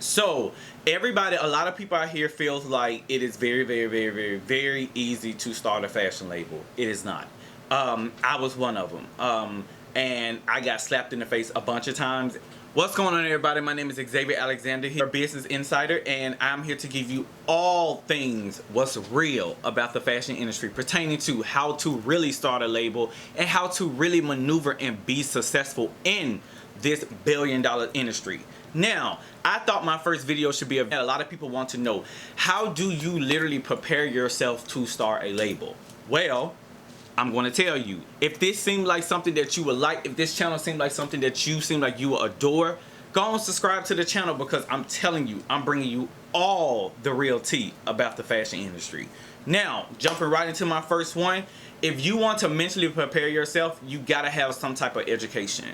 So everybody, a lot of people out here feels like it is very easy to start a fashion label. It is not. I was one of them, and I got slapped in the face a bunch of times. What's going on, everybody? My name is Xavier Alexander here, Business Insider, and I'm here to give you all things what's real about the fashion industry pertaining to how to really start a label and how to really maneuver and be successful in this billion-dollar industry. Now, I thought my first video should be a lot of people want to know, how do you literally prepare yourself to start a label? Well, I'm going to tell you. If this seemed like something that you would like, if this channel seemed like something that you seem like you would adore, go and subscribe to the channel, because I'm telling you, I'm bringing you all the real tea about the fashion industry. Now, jumping right into my first one, if you want to mentally prepare yourself, you got to have some type of education.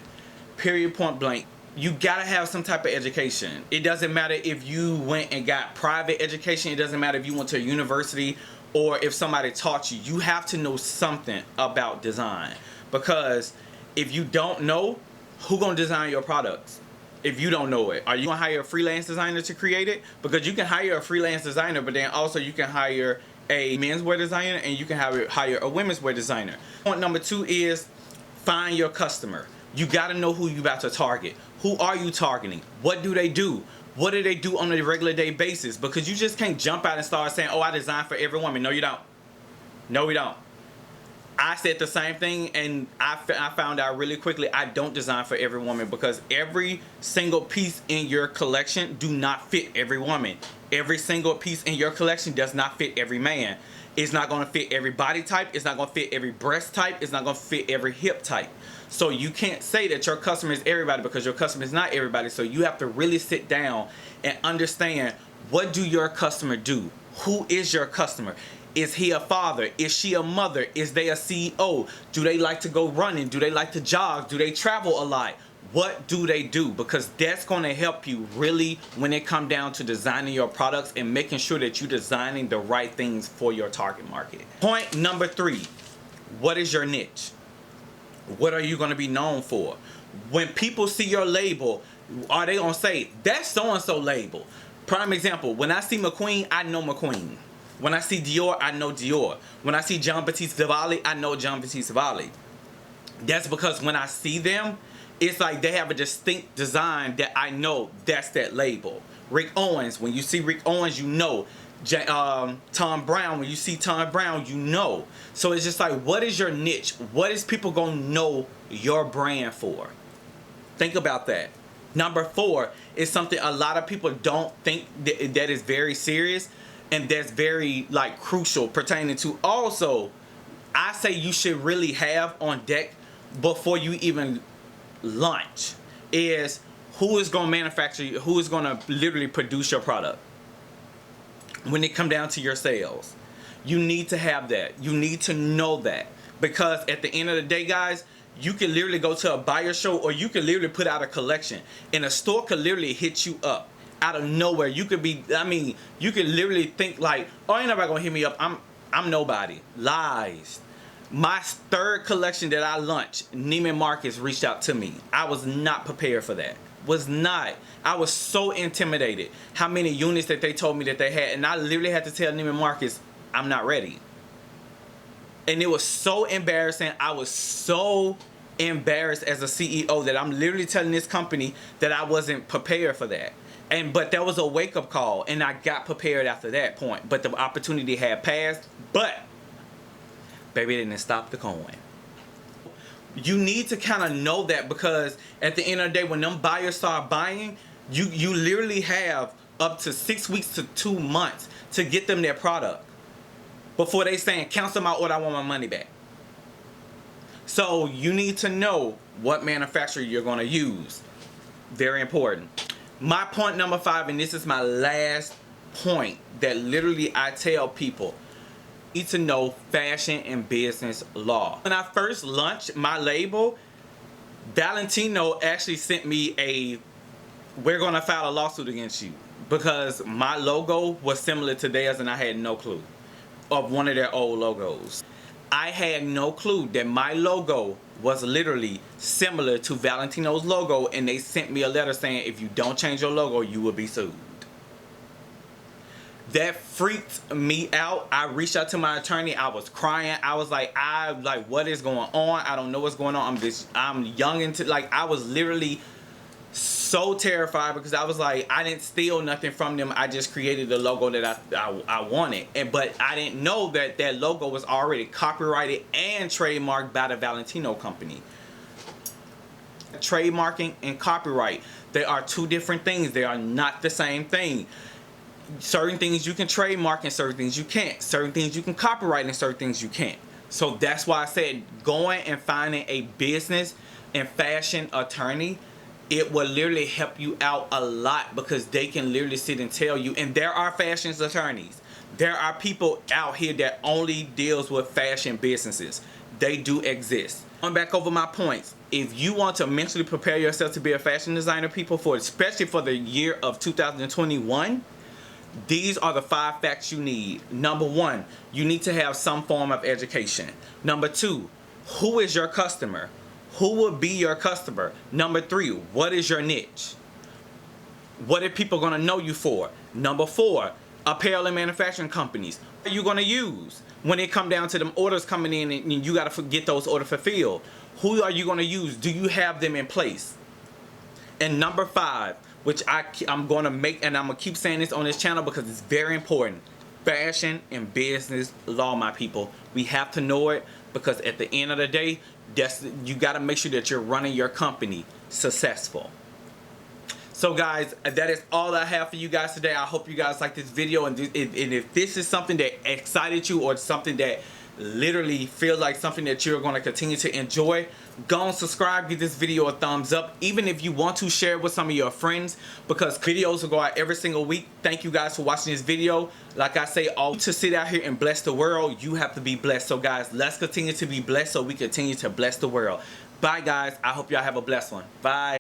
Period, point blank. You gotta have some type of education. It doesn't matter if you went and got private education. It doesn't matter if you went to a university or if somebody taught you. You have to know something about design, because if you don't know, who gonna design your products? If you don't know it, are you gonna hire a freelance designer to create it? Because you can hire a freelance designer, but then also you can hire a menswear designer and you can hire a women's wear designer. Point number two is find your customer. You gotta know who you about to target. Who are you targeting? What do they do? What do they do on a regular day basis? Because you just can't jump out and start saying, oh, I design for every woman. No, you don't. No, we don't. I said the same thing, and I found out really quickly I don't design for every woman, because every single piece in your collection do not fit every woman. Every single piece in your collection does not fit every man. It's not going to fit every body type. It's not going to fit every breast type. It's not going to fit every hip type. So you can't say that your customer is everybody, because your customer is not everybody. So you have to really sit down and understand, what do your customer do? Who is your customer? Is he a father? Is she a mother? Is they a CEO? Do they like to go running? Do they like to jog? Do they travel a lot? What do they do? Because that's going to help you really when it comes down to designing your products and making sure that you're designing the right things for your target market. Point number three, what is your niche? What are you going to be known for? When people see your label, are they going to say, that's so-and-so label? Prime example, when I see McQueen, I know McQueen. When I see Dior, I know Dior. When I see Jean-Baptiste Valli, I know Jean-Baptiste Valli. That's because when I see them, it's like they have a distinct design that I know that's that label. Rick Owens, when you see Rick Owens, you know. Thom Browne, when you see Thom Browne, you know. So it's just like, what is your niche? What is people gonna know your brand for? Think about that. Number four is something a lot of people don't think that is very serious, and that's very like crucial pertaining to. Also, I say you should really have on deck before you even launch is, who is gonna manufacture, who is gonna literally produce your product. When it come down to your sales, you need to have that. You need to know that, because at the end of the day, guys, you can literally go to a buyer show, or you can literally put out a collection, and a store could literally hit you up out of nowhere. You could be, I mean, you could literally think like, oh, ain't nobody gonna hit me up. I'm nobody. Lies. My third collection that I launched, Neiman Marcus reached out to me. I was not prepared for that. Was not. I was so intimidated how many units that they told me that they had, and I literally had to tell Neiman Marcus, I'm not ready. And it was so embarrassing. I was so embarrassed as a CEO that I'm literally telling this company that I wasn't prepared for that. But that was a wake-up call, and I got prepared after that point. But the opportunity had passed, but baby, it didn't stop the coin. You need to kind of know that, because at the end of the day, when them buyers start buying, you literally have up to 6 weeks to 2 months to get them their product before they saying, cancel my order, I want my money back. So you need to know what manufacturer you're going to use. Very important. My point number five, and this is my last point that literally I tell people, need to know fashion and business law. When I first launched my label, Valentino actually sent me a, we're gonna file a lawsuit against you, because my logo was similar to theirs and I had no clue of one of their old logos. I had no clue that my logo was literally similar to Valentino's logo, and they sent me a letter saying if you don't change your logo, you will be sued. That freaked me out. I reached out to my attorney. I was crying. I was like, what is going on? I don't know what's going on. I'm young into, like, I was literally so terrified because I was like, I didn't steal nothing from them. I just created the logo that I wanted. But I didn't know that that logo was already copyrighted and trademarked by the Valentino company. Trademarking and copyright, they are two different things. They are not the same thing. Certain things you can trademark and certain things you can't. Certain things you can copyright and certain things you can't. So that's why I said going and finding a business and fashion attorney, it will literally help you out a lot because they can literally sit and tell you. And there are fashion attorneys. There are people out here that only deals with fashion businesses. They do exist. Going back over my points, if you want to mentally prepare yourself to be a fashion designer, people, especially for the year of 2021, these are the 5 facts you need. Number 1, you need to have some form of education. Number 2, who is your customer? Who will be your customer? Number 3, what is your niche? What are people going to know you for? Number 4, apparel and manufacturing companies. What are you going to use when it come down to them orders coming in and you got to get those orders fulfilled? Who are you going to use? Do you have them in place? And number 5, which I'm going to make, and I'm going to keep saying this on this channel because it's very important. Fashion and business law, my people. We have to know it because at the end of the day, you got to make sure that you're running your company successful. So guys, that is all I have for you guys today. I hope you guys like this video, and if this is something that excited you or something that literally feels like something that you're going to continue to enjoy, go and subscribe, give this video a thumbs up. Even if you want to share it with some of your friends, because videos will go out every single week. Thank you guys for watching this video. Like I say, all to sit out here and bless the world, you have to be blessed. So guys, let's continue to be blessed so we continue to bless the world. Bye guys. I hope y'all have a blessed one. Bye.